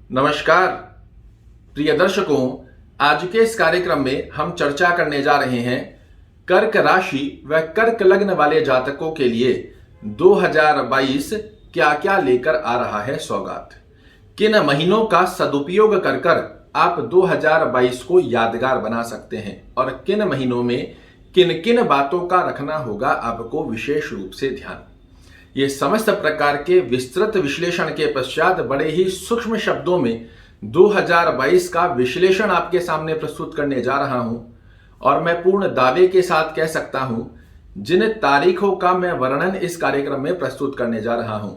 नमस्कार प्रिय दर्शकों, आज के इस कार्यक्रम में हम चर्चा करने जा रहे हैं कर्क राशि व कर्क लग्न वाले जातकों के लिए 2022 क्या क्या लेकर आ रहा है सौगात। किन महीनों का सदुपयोग कर कर आप 2022 को यादगार बना सकते हैं और किन महीनों में किन किन बातों का रखना होगा आपको विशेष रूप से ध्यान। ये समस्त प्रकार के विस्तृत विश्लेषण के पश्चात बड़े ही सूक्ष्म शब्दों में 2022 का विश्लेषण आपके सामने प्रस्तुत करने जा रहा हूं और मैं पूर्ण दावे के साथ कह सकता हूं, जिन तारीखों का मैं वर्णन इस कार्यक्रम में प्रस्तुत करने जा रहा हूं,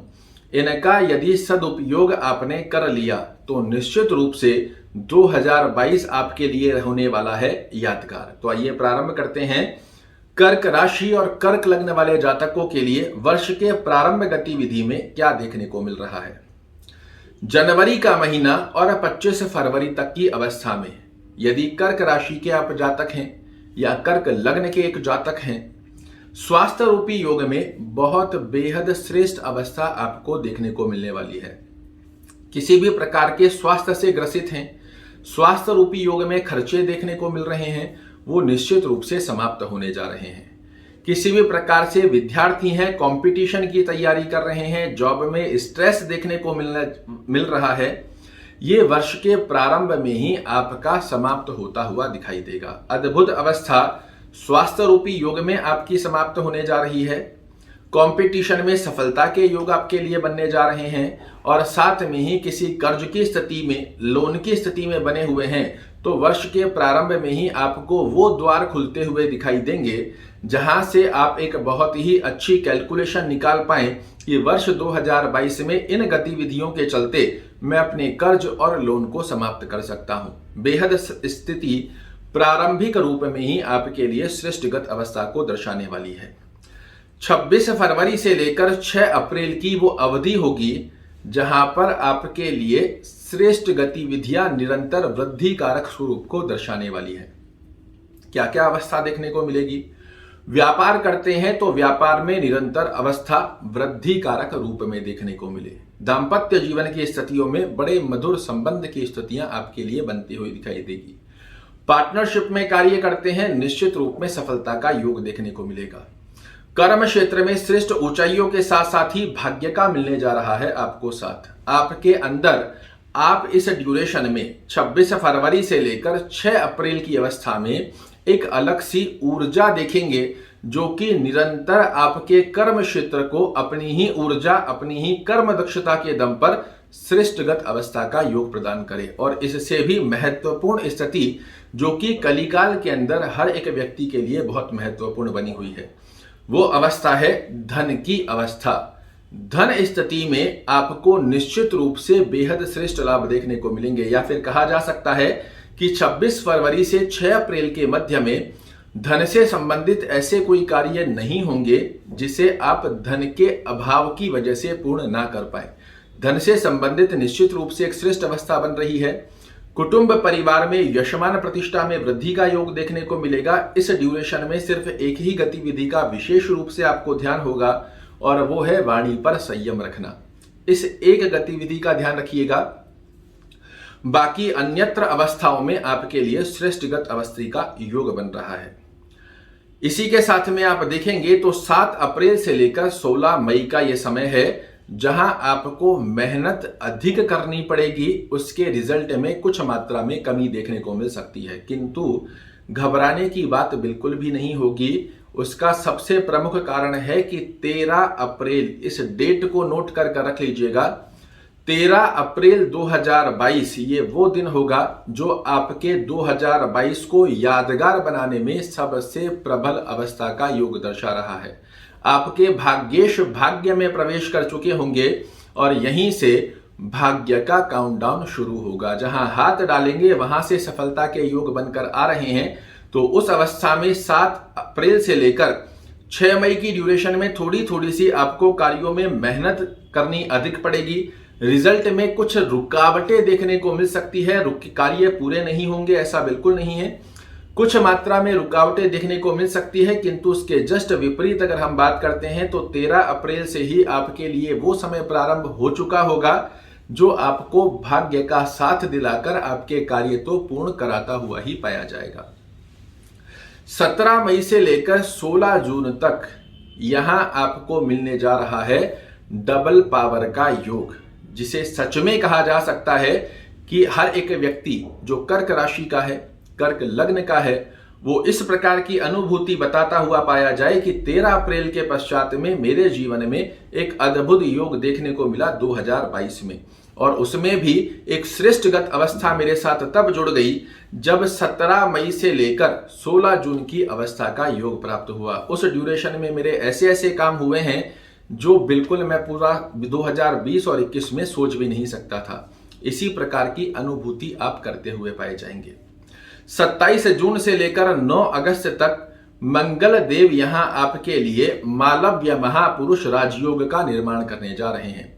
इनका यदि सदुपयोग आपने कर लिया तो निश्चित रूप से 2022 आपके लिए होने वाला है यादगार। तो आइए प्रारंभ करते हैं। कर्क राशि और कर्क लग्न वाले जातकों के लिए वर्ष के प्रारंभ गतिविधि में क्या देखने को मिल रहा है। जनवरी का महीना और 25 फरवरी तक की अवस्था में यदि कर्क राशि के आप जातक हैं या कर्क लग्न के एक जातक हैं, स्वास्थ्य रूपी योग में बहुत बेहद श्रेष्ठ अवस्था आपको देखने को मिलने वाली है। किसी भी प्रकार के स्वास्थ्य से ग्रसित हैं, स्वास्थ्य रूपी योग में खर्चे देखने को मिल रहे हैं, वो निश्चित रूप से समाप्त होने जा रहे हैं। किसी भी प्रकार से विद्यार्थी हैं, कंपटीशन की तैयारी कर रहे हैं, जॉब में स्ट्रेस देखने को मिल रहा है, ये वर्ष के प्रारंभ में ही आपका समाप्त होता हुआ दिखाई देगा। अद्भुत अवस्था स्वास्थ्य रूपी योग में आपकी समाप्त होने जा रही है। कंपटीशन में सफलता के योग आपके लिए बनने जा रहे हैं और साथ में ही किसी कर्ज की स्थिति में, लोन की स्थिति में बने हुए हैं तो वर्ष के प्रारंभ में ही आपको वो द्वार खुलते हुए दिखाई देंगे जहां से आप एक बहुत ही अच्छी कैलकुलेशन निकाल पाएं कि वर्ष 2022 में इन गतिविधियों के चलते मैं अपने कर्ज और लोन को समाप्त कर सकता हूं। बेहद स्थिति प्रारंभिक रूप में ही आपके लिए श्रेष्ठगत अवस्था को दर्शाने वाली है। 26 फरवरी से लेकर 6 अप्रैल की वो अवधि होगी जहां पर आपके लिए श्रेष्ठ गतिविधियां निरंतर वृद्धि कारक स्वरूप को दर्शाने वाली है। क्या क्या अवस्था देखने को मिलेगी। व्यापार करते हैं तो व्यापार में निरंतर अवस्था वृद्धि कारक रूप में देखने को मिले। दाम्पत्य जीवन की स्थितियों में बड़े मधुर संबंध की स्थितियां आपके लिए बनती हुई दिखाई देगी। पार्टनरशिप में कार्य करते हैं, निश्चित रूप में सफलता का योग देखने को मिलेगा। कर्म क्षेत्र में श्रेष्ठ ऊंचाइयों के साथ साथ ही भाग्य का मिलने जा रहा है आपको साथ। आपके अंदर आप इस ड्यूरेशन में 26 फरवरी से लेकर 6 अप्रैल की अवस्था में एक अलग सी ऊर्जा देखेंगे जो कि निरंतर आपके कर्म क्षेत्र को अपनी ही ऊर्जा, अपनी ही कर्म दक्षता के दम पर श्रेष्ठगत अवस्था का योग प्रदान करे। और इससे भी महत्वपूर्ण स्थिति जो कि कलिकाल के अंदर हर एक व्यक्ति के लिए बहुत महत्वपूर्ण बनी हुई है, वो अवस्था है धन की अवस्था। धन स्थिति में आपको निश्चित रूप से बेहद श्रेष्ठ लाभ देखने को मिलेंगे, या फिर कहा जा सकता है कि 26 फरवरी से 6 अप्रैल के मध्य में धन से संबंधित ऐसे कोई कार्य नहीं होंगे जिसे आप धन के अभाव की वजह से पूर्ण ना कर पाए। धन से संबंधित निश्चित रूप से एक श्रेष्ठ अवस्था बन रही है। कुटुंब परिवार में यशमान प्रतिष्ठा में वृद्धि का योग देखने को मिलेगा। इस ड्यूरेशन में सिर्फ एक ही गतिविधि का विशेष रूप से आपको ध्यान होगा और वो है वाणी पर संयम रखना। इस एक गतिविधि का ध्यान रखिएगा, बाकी अन्यत्र अवस्थाओं में आपके लिए श्रेष्ठगत अवस्था का योग बन रहा है। इसी के साथ में आप देखेंगे तो 7 अप्रैल से लेकर 16 मई का यह समय है जहां आपको मेहनत अधिक करनी पड़ेगी। उसके रिजल्ट में कुछ मात्रा में कमी देखने को मिल सकती है, किंतु घबराने की बात बिल्कुल भी नहीं होगी। उसका सबसे प्रमुख कारण है कि 13 अप्रैल, इस डेट को नोट कर रख लीजिएगा, 13 अप्रैल 2022 ये वो दिन होगा जो आपके 2022 को यादगार बनाने में सबसे प्रबल अवस्था का योग दर्शा रहा है। आपके भाग्येश भाग्य में प्रवेश कर चुके होंगे और यहीं से भाग्य का काउंटडाउन शुरू होगा। जहां हाथ डालेंगे वहां से सफलता के योग बनकर आ रहे हैं। तो उस अवस्था में 7 अप्रैल से लेकर 6 मई की ड्यूरेशन में थोड़ी थोड़ी सी आपको कार्यों में मेहनत करनी अधिक पड़ेगी। रिजल्ट में कुछ रुकावटें देखने को मिल सकती है। कार्य पूरे नहीं होंगे ऐसा बिल्कुल नहीं है, कुछ मात्रा में रुकावटें देखने को मिल सकती है, किंतु उसके जस्ट विपरीत अगर हम बात करते हैं तो 13 अप्रैल से ही आपके लिए वो समय प्रारंभ हो चुका होगा जो आपको भाग्य का साथ दिलाकर आपके कार्य तो पूर्ण कराता हुआ ही पाया जाएगा। 17 मई से लेकर 16 जून तक यहां आपको मिलने जा रहा है डबल पावर का योग, जिसे सच में कहा जा सकता है कि हर एक व्यक्ति जो कर्क राशि का है, कर्क लग्न का है, वो इस प्रकार की अनुभूति बताता हुआ पाया जाए कि 13 अप्रैल के पश्चात में मेरे जीवन में एक अद्भुत योग देखने को मिला 2022 में, और उसमें भी एक श्रेष्ठगत अवस्था मेरे साथ तब जुड़ गई जब 17 मई से लेकर 16 जून की अवस्था का योग प्राप्त हुआ। उस ड्यूरेशन में मेरे ऐसे ऐसे काम हुए हैं जो बिल्कुल मैं पूरा 2020 और 21 में सोच भी नहीं सकता था। इसी प्रकार की अनुभूति आप करते हुए पाए जाएंगे। 27 जून से लेकर 9 अगस्त तक मंगल देव यहां आपके लिए मालव्य महापुरुष राजयोग का निर्माण करने जा रहे हैं।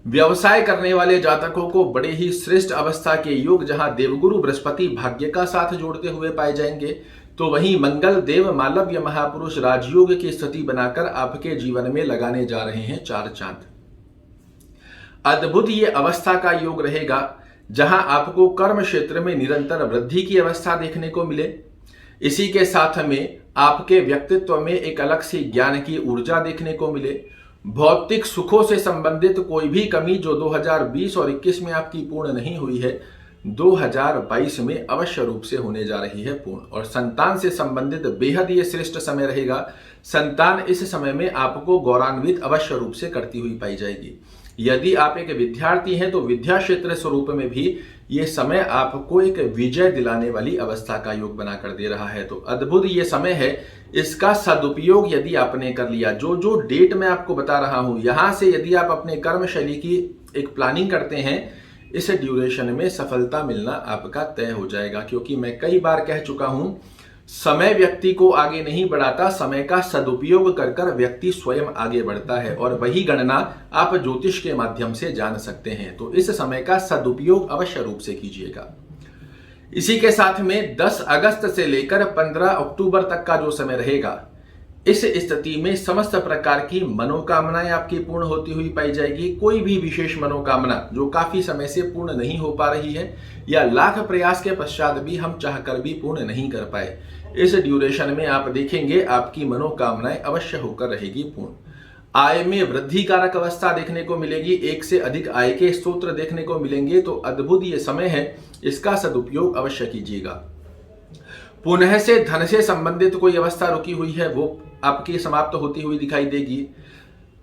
व्यवसाय करने वाले जातकों को बड़े ही श्रेष्ठ अवस्था के योग जहां देवगुरु बृहस्पति भाग्य का साथ जोड़ते हुए पाए जाएंगे, तो वहीं मंगल देव मालव्य महापुरुष राजयोग की स्थिति बनाकर आपके जीवन में लगाने जा रहे हैं 4 चांद। अद्भुत ये अवस्था का योग रहेगा जहां आपको कर्म क्षेत्र में निरंतर वृद्धि की अवस्था देखने को मिले। इसी के साथ में आपके व्यक्तित्व में एक अलग सी ज्ञान की ऊर्जा देखने को मिले। भौतिक सुखों से संबंधित कोई भी कमी जो 2020 और 21 में आपकी पूर्ण नहीं हुई है, 2022 में अवश्य रूप से होने जा रही है पूर्ण। और संतान से संबंधित बेहद ये श्रेष्ठ समय रहेगा। संतान इस समय में आपको गौरवान्वित अवश्य रूप से करती हुई पाई जाएगी। यदि आप एक विद्यार्थी हैं तो विद्या क्षेत्र स्वरूप में भी ये समय आपको एक विजय दिलाने वाली अवस्था का योग बनाकर दे रहा है। तो अद्भुत ये समय है, इसका सदुपयोग यदि आपने कर लिया, जो डेट मैं आपको बता रहा हूं, यहां से यदि आप अपने कर्म शैली की एक प्लानिंग करते हैं, इस ड्यूरेशन में सफलता मिलना आपका तय हो जाएगा। क्योंकि मैं कई बार कह चुका हूं, समय व्यक्ति को आगे नहीं बढ़ाता, समय का सदुपयोग कर कर व्यक्ति स्वयं आगे बढ़ता है, और वही गणना आप ज्योतिष के माध्यम से जान सकते हैं। तो इस समय का सदुपयोग अवश्य रूप से कीजिएगा। इसी के साथ में 10 अगस्त से लेकर 15 अक्टूबर तक का जो समय रहेगा, इस स्थिति में समस्त प्रकार की मनोकामनाएं आपकी पूर्ण होती हुई पाई जाएगी। कोई भी विशेष मनोकामना जो काफी समय से पूर्ण नहीं हो पा रही है, या लाख प्रयास के पश्चात भी हम चाहकर भी पूर्ण नहीं कर पाए, इस ड्यूरेशन में आप देखेंगे आपकी मनोकामनाएं अवश्य होकर रहेगी पूर्ण। आय में वृद्धि कारक अवस्था देखने को मिलेगी, एक से अधिक आय के स्रोत देखने को मिलेंगे। तो अद्भुत ये समय है, इसका सदुपयोग अवश्य कीजिएगा। पुनः से धन से संबंधित कोई अवस्था रुकी हुई है, वो आपकी समाप्त होती हुई दिखाई देगी।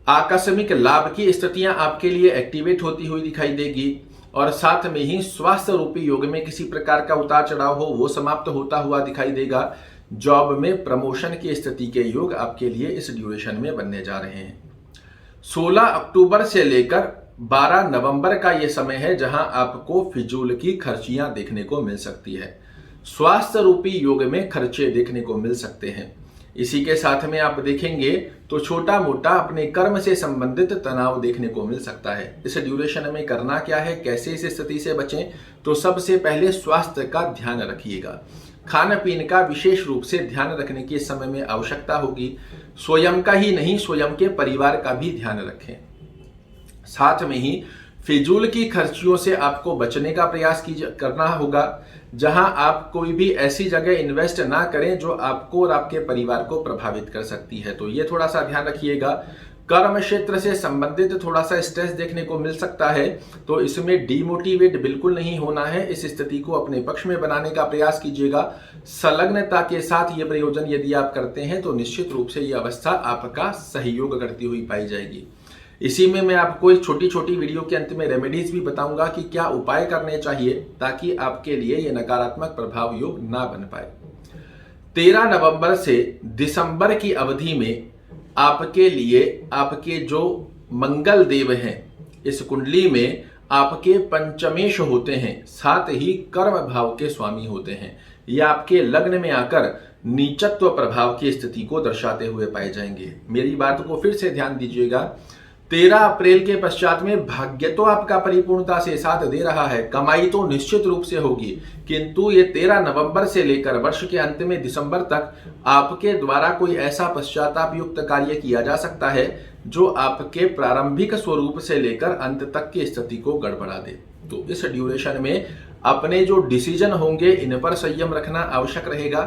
आकस्मिक लाभ की स्थितियां आपके लिए एक्टिवेट होती हुई दिखाई देगी, और साथ में ही स्वास्थ्य रूपी योग में किसी प्रकार का उतार चढ़ाव हो, वो समाप्त होता हुआ दिखाई देगा। जॉब में प्रमोशन की स्थिति के योग आपके लिए इस ड्यूरेशन में बनने जा रहे हैं। 16 अक्टूबर से लेकर 12 नवंबर का ये समय है जहां आपको फिजूल की खर्चियां देखने को मिल सकती है। स्वास्थ्य रूपी योग में खर्चे देखने को मिल सकते हैं। इसी के साथ में आप देखेंगे तो छोटा मोटा अपने कर्म से संबंधित तनाव देखने को मिल सकता है। इस ड्यूरेशन में करना क्या है, कैसे इस स्थिति से बचें, तो सबसे पहले स्वास्थ्य का ध्यान रखिएगा। खान पीन का विशेष रूप से ध्यान रखने की इस समय में आवश्यकता होगी। स्वयं का ही नहीं, स्वयं के परिवार का भी ध्यान रखें। साथ में ही फिजूल की खर्चियों से आपको बचने का प्रयास करना होगा, जहां आप कोई भी ऐसी जगह इन्वेस्ट ना करें जो आपको और आपके परिवार को प्रभावित कर सकती है। तो ये थोड़ा सा ध्यान रखिएगा। कर्म क्षेत्र से संबंधित थोड़ा सा स्ट्रेस देखने को मिल सकता है, तो इसमें डीमोटिवेट बिल्कुल नहीं होना है। इस स्थिति को अपने पक्ष में बनाने का प्रयास कीजिएगा। संलग्नता के साथ ये प्रयोजन यदि आप करते हैं तो निश्चित रूप से ये अवस्था आपका सहयोग करती हुई पाई जाएगी। इसी में मैं आपको एक छोटी छोटी वीडियो के अंत में रेमेडीज भी बताऊंगा कि क्या उपाय करने चाहिए ताकि आपके लिए ये नकारात्मक प्रभाव योग ना बन पाए। 13 नवंबर से दिसंबर की अवधि में आपके लिए आपके जो मंगल देव हैं, इस कुंडली में आपके पंचमेश होते हैं, साथ ही कर्म भाव के स्वामी होते हैं। ये आपके लग्न में आकर नीचत्व प्रभाव की स्थिति को दर्शाते हुए पाए जाएंगे। मेरी बात को फिर से ध्यान दीजिएगा। 13 अप्रैल के पश्चात में भाग्य तो आपका परिपूर्णता से साथ दे रहा है, कमाई तो निश्चित रूप से होगी, किंतु ये 13 नवंबर से लेकर वर्ष के अंत में दिसंबर तक आपके द्वारा कोई ऐसा पश्चाताप युक्त कार्य किया जा सकता है जो आपके प्रारंभिक स्वरूप से लेकर अंत तक की स्थिति को गड़बड़ा दे। तो इस ड्यूरेशन में अपने जो डिसीजन होंगे इन पर संयम रखना आवश्यक रहेगा।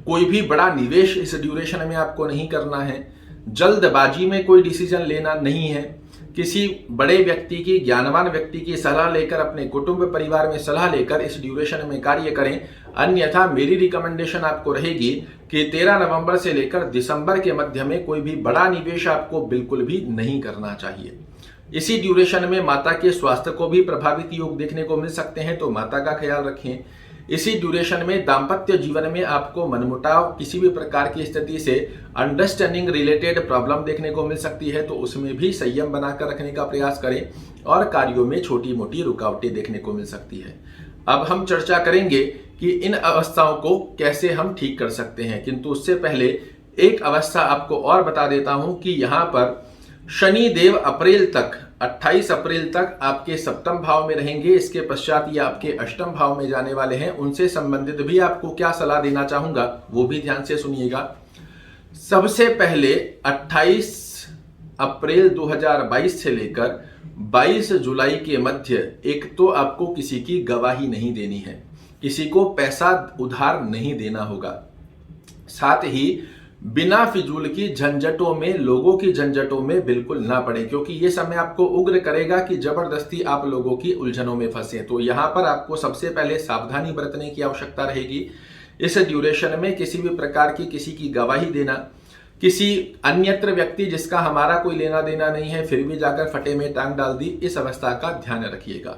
कोई भी बड़ा निवेश इस ड्यूरेशन में आपको नहीं करना है। जल्दबाजी में कोई डिसीजन लेना नहीं है। किसी बड़े व्यक्ति की, ज्ञानवान व्यक्ति की सलाह लेकर, अपने कुटुंब परिवार में सलाह लेकर इस ड्यूरेशन में कार्य करें। अन्यथा मेरी रिकमेंडेशन आपको रहेगी कि 13 नवंबर से लेकर दिसंबर के मध्य में कोई भी बड़ा निवेश आपको बिल्कुल भी नहीं करना चाहिए। इसी ड्यूरेशन में माता के स्वास्थ्य को भी प्रभावित योग देखने को मिल सकते हैं, तो माता का ख्याल रखें। इसी ड्यूरेशन में दाम्पत्य जीवन में आपको मनमुटाव, किसी भी प्रकार की स्थिति से अंडरस्टैंडिंग रिलेटेड प्रॉब्लम देखने को मिल सकती है, तो उसमें भी संयम बनाकर रखने का प्रयास करें और कार्यों में छोटी मोटी रुकावटें देखने को मिल सकती है। अब हम चर्चा करेंगे कि इन अवस्थाओं को कैसे हम ठीक कर सकते हैं, किंतु उससे पहले एक अवस्था आपको और बता देता हूं कि यहां पर शनि देव अप्रैल तक, 28 अप्रैल तक आपके सप्तम भाव में रहेंगे। इसके पश्चात ये आपके अष्टम भाव में जाने वाले हैं। उनसे संबंधित भी आपको क्या सलाह देना चाहूंगा वो भी ध्यान से सुनिएगा। सबसे पहले 28 अप्रैल 2022 से लेकर 22 जुलाई के मध्य एक तो आपको किसी की गवाही नहीं देनी है, किसी को पैसा उधार नहीं देना होगा। साथ ही बिना फिजूल की झंझटों में, लोगों की झंझटों में बिल्कुल ना पड़े, क्योंकि ये समय आपको उग्र करेगा कि जबरदस्ती आप लोगों की उलझनों में फंसे। तो यहां पर आपको सबसे पहले सावधानी बरतने की आवश्यकता रहेगी। इस ड्यूरेशन में किसी भी प्रकार की किसी की गवाही देना, किसी अन्यत्र व्यक्ति जिसका हमारा कोई लेना देना नहीं है फिर भी जाकर फटे में टांग डाल दी, इस अवस्था का ध्यान रखिएगा।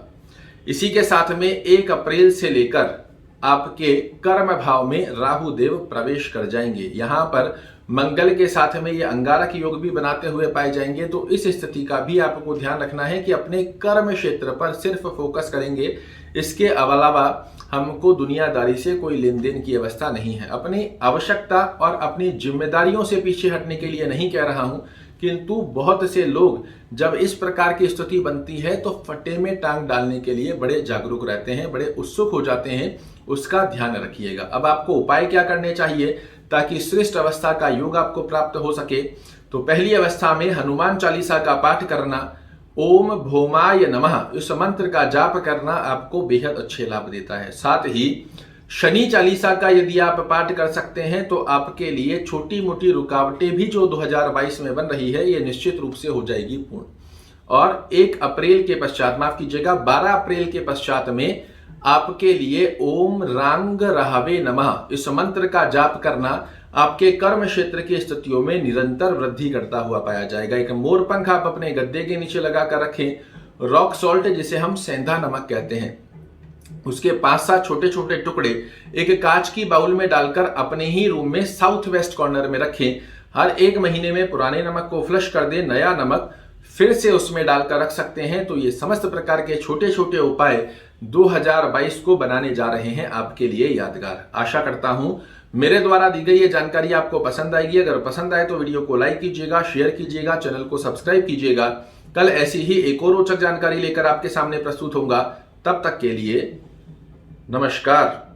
इसी के साथ में 1 अप्रैल से लेकर आपके कर्म भाव में राहु देव प्रवेश कर जाएंगे। यहां पर मंगल के साथ में ये अंगारक योग भी बनाते हुए पाए जाएंगे। तो इस स्थिति का भी आपको ध्यान रखना है कि अपने कर्म क्षेत्र पर सिर्फ फोकस करेंगे। इसके अलावा हमको दुनियादारी से कोई लेन देन की अवस्था नहीं है। अपनी आवश्यकता और अपनी जिम्मेदारियों से पीछे हटने के लिए नहीं कह रहा हूं, किंतु बहुत से लोग जब इस प्रकार की स्थिति बनती है तो फटे में टांग डालने के लिए बड़े जागरूक रहते हैं, बड़े उत्सुक हो जाते हैं। उसका ध्यान रखिएगा। अब आपको उपाय क्या करने चाहिए ताकि श्रेष्ठ अवस्था का योग आपको प्राप्त हो सके? तो पहली अवस्था में हनुमान चालीसा का पाठ करना, ओम भौमाय नमः इस मंत्र का जाप करना आपको बेहद अच्छे लाभ देता है। साथ ही शनि चालीसा का यदि आप पाठ कर सकते हैं तो आपके लिए छोटी मोटी रुकावटें भी जो 2022 में बन रही है ये निश्चित रूप से हो जाएगी पूर्ण। और 1 अप्रैल के पश्चात, माफ कीजिएगा 12 अप्रैल के पश्चात में आपके लिए ओम रांग रहावे नमः इस मंत्र का जाप करना आपके कर्म क्षेत्र की स्थितियों में निरंतर वृद्धि करता हुआ पाया जाएगा। एक मोर पंख आप अपने गद्दे के नीचे लगा कर रखें। रॉक सॉल्ट जिसे हम सेंधा नमक कहते हैं, उसके 5-7 छोटे छोटे टुकड़े एक कांच की बाउल में डालकर अपने ही रूम में साउथ वेस्ट कॉर्नर में रखें। हर 1 महीने में पुराने नमक को फ्लश कर दे, नया नमक फिर से उसमें डालकर रख सकते हैं। तो ये समस्त प्रकार के छोटे छोटे उपाय 2022 को बनाने जा रहे हैं आपके लिए यादगार। आशा करता हूं मेरे द्वारा दी गई ये जानकारी आपको पसंद आएगी। अगर पसंद आए तो वीडियो को लाइक कीजिएगा, शेयर कीजिएगा, चैनल को सब्सक्राइब कीजिएगा। कल ऐसी ही एक और रोचक जानकारी लेकर आपके सामने प्रस्तुत होऊंगा। तब तक के लिए नमस्कार।